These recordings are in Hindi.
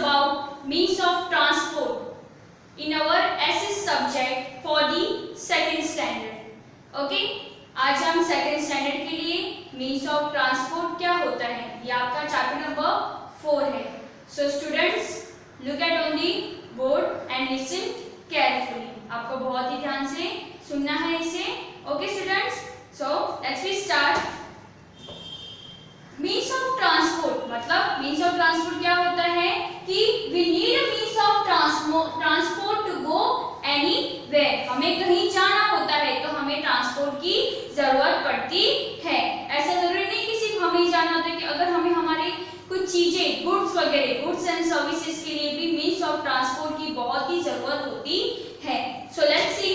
about means of transport in our SS subject for the second standard. Okay? आज हम सेकेंड स्टैंडर्ड के लिए मीन्स ऑफ ट्रांसपोर्ट क्या होता है ये आपका चैप्टर नंबर 4 है. So students look at on the board and listen carefully. आपको बहुत ही ध्यान से सुनना है इसे. Okay students, so let's we start. Means of transport मतलब मीन्स ऑफ ट्रांसपोर्ट क्या होता है कि we need a means of transport to go anywhere. हमें कहीं जाना होता है तो हमें ट्रांसपोर्ट की जरूरत पड़ती है. ऐसा जरूरी नहीं कि सिर्फ हमें जाना होता है कि अगर हमें हमारे कुछ चीजें गुड्स वगैरह गुड्स एंड सर्विसेज के लिए भी मीन्स ऑफ ट्रांसपोर्ट की बहुत ही जरूरत होती है. So let's see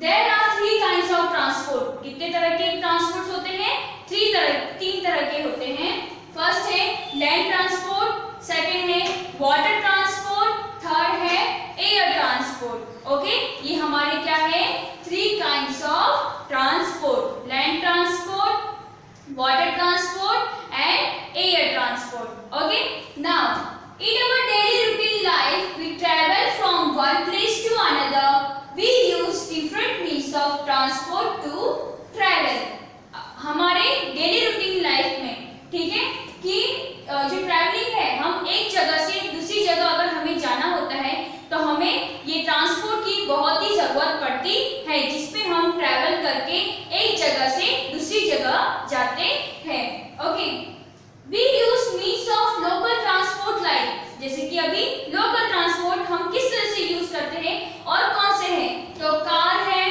there are 3 kinds of transport. कितने तरह के ट्रांसपोर्ट्स होते हैं? 3 तरह के होते हैं. फर्स्ट है लैंड ट्रांसपोर्ट, सेकंड है वाटर ट्रांसपोर्ट, थर्ड है एयर ट्रांसपोर्ट. ओके, ये हमारे क्या है 3 kinds of transport. Land transport, water transport and air transport. Okay, now in our daily routine life we travel from one place to another. We use different means of transport to travel. हमारे डेली रूटीन लाइफ में ठीक है कि जो ट्रैवलिंग है हम एक जगह से दूसरी जगह अगर हमें जाना होता है तो हमें ये ट्रांसपोर्ट की बहुत ही जरूरत पड़ती है जिसमें हम ट्रैवल करके एक जगह से दूसरी जगह जाते हैं. Okay, we use means of local transport like जैसे कि अभी लोकल ट्रांसपोर्ट हम किस तरह से यूज करते हैं और कौन से हैं? तो कार है,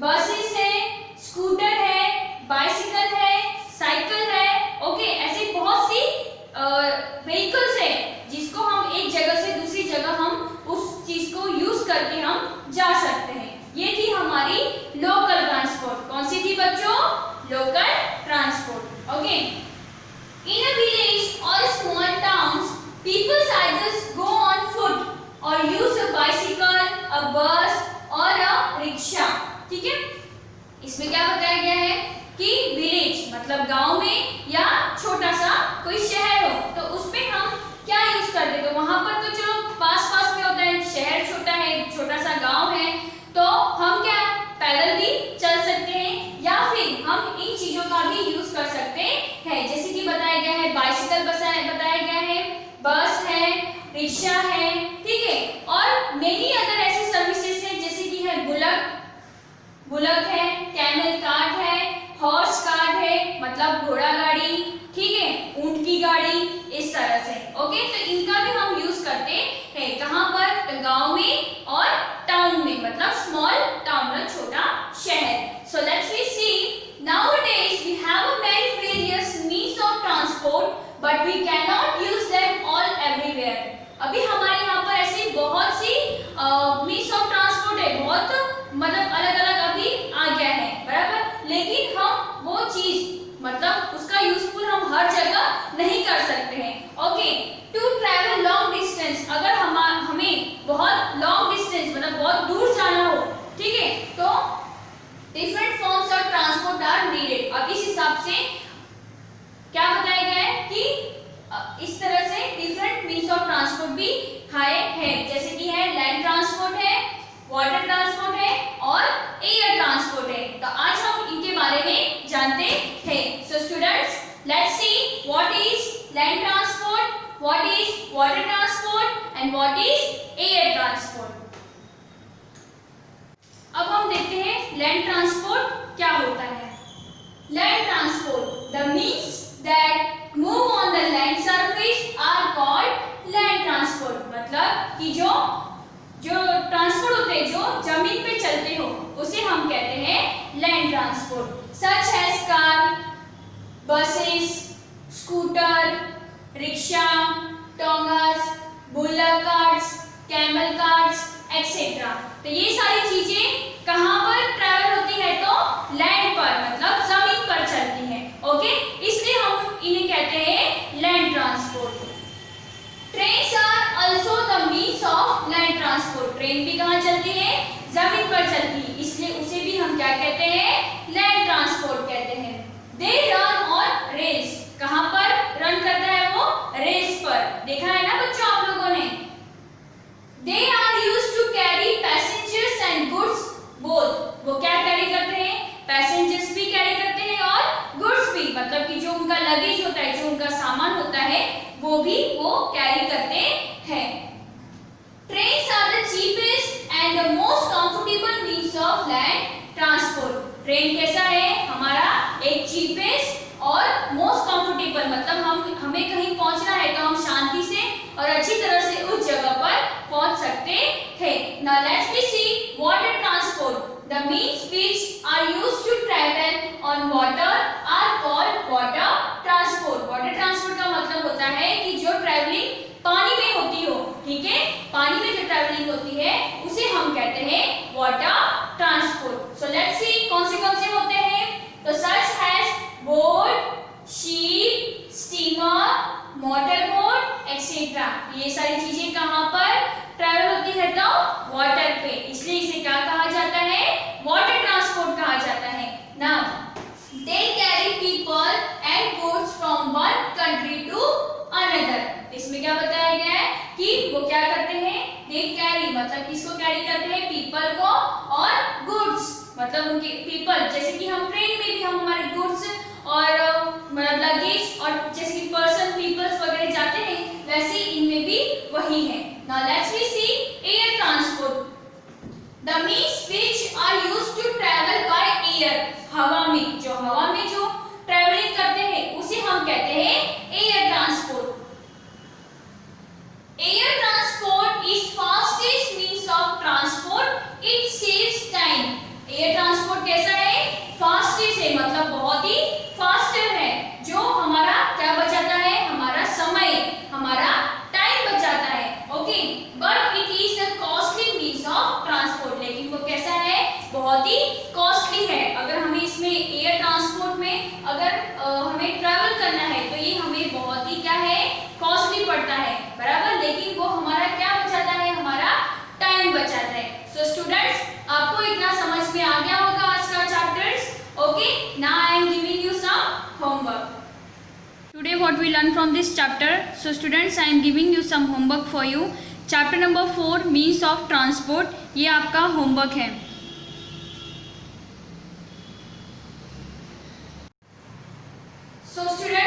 बसेस है, स्कूटर है, बाइसिकल है, साइकिल है. ओके, ऐसे बहुत सी व्हीकल्स है जिसको हम एक जगह से दूसरी जगह हम उस चीज को यूज करके हम जा सकते हैं. ये थी हमारी लोकल ट्रांसपोर्ट. कौन सी थी बच्चों? Local transport. Okay, in a village or small towns peoples either go on foot or use a bicycle, a bus or a rickshaw. ठीक है, इसमें क्या बताया गया है कि विलेज मतलब गांव में या छोटा सा कोई शहर हो तो उसमें हम क्या यूज करते हैं. तो वहां पर तो चलो पास में होता है, शहर छोटा है, छोटा सा गांव है, तो हम क्या पैदल भी चल सकते हैं या फिर हम इन चीजों का भी यूज कर सकते हैं. जैसे कि बताया गया है बाइसिकल बताया गया है, बस है, रिक्शा है. ठीक है, और मेनी अदर ऐसे सर्विसेज है जैसे कि है बुलक है, कैमल कार्ट है, हॉर्स कार्ट है मतलब घोड़ा गाड़ी. ठीक है, ऊंट की गाड़ी, इस तरह से. ओके, तो इनका भी हम यूज करते हैं. कहां पर? तो गांव में और टाउन में मतलब स्मॉल टाउन मतलब छोटा शहर. So let's we see nowadays we have a many various means of transport but we can not use them all everywhere. अभी हमारे यहाँ पर ऐसी बहुत सी मीन्स ऑफ ट्रांसपोर्ट है, बहुत मतलब अलग-अलग अभी आ गया है, बराबर. लेकिन हम वो चीज मतलब उसका यूजफुल हम हर जगह नहीं कर सकते हैं. Okay, to travel long distance अगर हमें बहुत लॉन्ग डिस्टेंस मतलब बहुत दूर जाना हो, ठीक है, तो different forms of transport are needed. अब इस हिसाब से क्या बताया गया है कि इस तरह से डिफरेंट मीन्स ऑफ ट्रांसपोर्ट भी है जैसे कि है लैंड ट्रांसपोर्ट है, वाटर ट्रांसपोर्ट है और एयर ट्रांसपोर्ट है. तो आज हम इनके बारे में जानते हैं. So students let's see what is land transport, what is water transport and what is air transport. अब हम देखते हैं लैंड ट्रांसपोर्ट क्या होता है. Land transport the means that move on the land surface are called land transport. मतलब कि जो ट्रांसपोर्ट होते हैं जो जमीन पे चलते हो उसे हम कहते हैं land transport. Such as car, buses, scooter, rickshaw, tongas, bullock carts, camel carts etcetera. तो ये सारी चीजें कहां पर ट्रैवल होती है? तो लैंड पर मतलब जमीन पर चलती है. ओके, इसलिए हम इन्हें कहते हैं land transport. Trains are also the means of land transport. Train भी कहां चलती है? जमीन पर चलती है, इसलिए उसे भी हम क्या कहते हैं? लैंड ट्रांसपोर्ट कहते हैं. They run on rails. कहां पर रन करता है वो? रेल्स पर. देखा है ना बच्चों आप उनका लगेज होता है, जो उनका सामान होता है, वो भी वो कैरी करते हैं। Trains are the cheapest and the most comfortable means of land transport. Train कैसा है? हमारा एक चीपेस्ट और मोस्ट कंफर्टेबल, मतलब हमें कहीं पहुंचना है तो हम शांति से और अच्छी तरह से उस जगह पर पहुंच सकते हैं। Now let's be see water transport. The means which are used to travel on water are called water transport. Water transport का मतलब होता है कि जो ट्रैवलिंग पानी में होती हो, ठीक है, पानी में जो ट्रैवलिंग होती है उसे हम कहते हैं water transport. So let's see कौन से होते हैं। तो such as boat, ship, steamer, motor boat etcetera. ये सारी चीजें कहां पर ट्रैवल होती है? तो वाटर पे, इसलिए इसे क्या कहा जाता है? वाटर ट्रांसपोर्ट कहा जाता है। Now they carry people and goods from one country to another. इसमें क्या बताया गया है कि वो क्या करते हैं? दे कैरी, मतलब किसको कैरी करते हैं? पीपल को, और गुड्स मतलब उनके पीपल, जैसे कि हम ट्रेन में भी हम हमारे गुड्स और मतलब लगेज और जैसे कि पर्सन पीपल्स वगैरह जाते हैं, वैसे इनमें भी वही है। Now let's we see air transport. The means which are used to travel by air. हवा में जो ट्रैवलिंग करते हैं उसे हम कहते हैं air transport. Air transport is fastest means of transport, it saves time. Air transport कैसा है? फास्टेस्ट है, मतलब बहुत ही फास्टर है, जो हमारा क्या बचाता है? हमारा समय, हमारा टाइम बचाता है। Okay, but it is a costly means of transport. लेकिन वो कैसा है? बहुत ही कॉस्टली है। अगर हमें इसमें एयर ट्रांसपोर्ट में अगर हमें ट्रैवल करना है तो ये हमें बहुत ही क्या है? कॉस्टली पड़ता है, बराबर। लेकिन वो हमारा क्या बचाता है? हमारा टाइम बचाता है। सो स्टूडेंट्स, आपको इतना समझ में आ गया होगा आज का chapters. Okay, now I am giving you some homework. Today what we learn from this chapter. So students, I am giving you some homework for you. Chapter number 4 means of transport, ये आपका होमवर्क है। So students,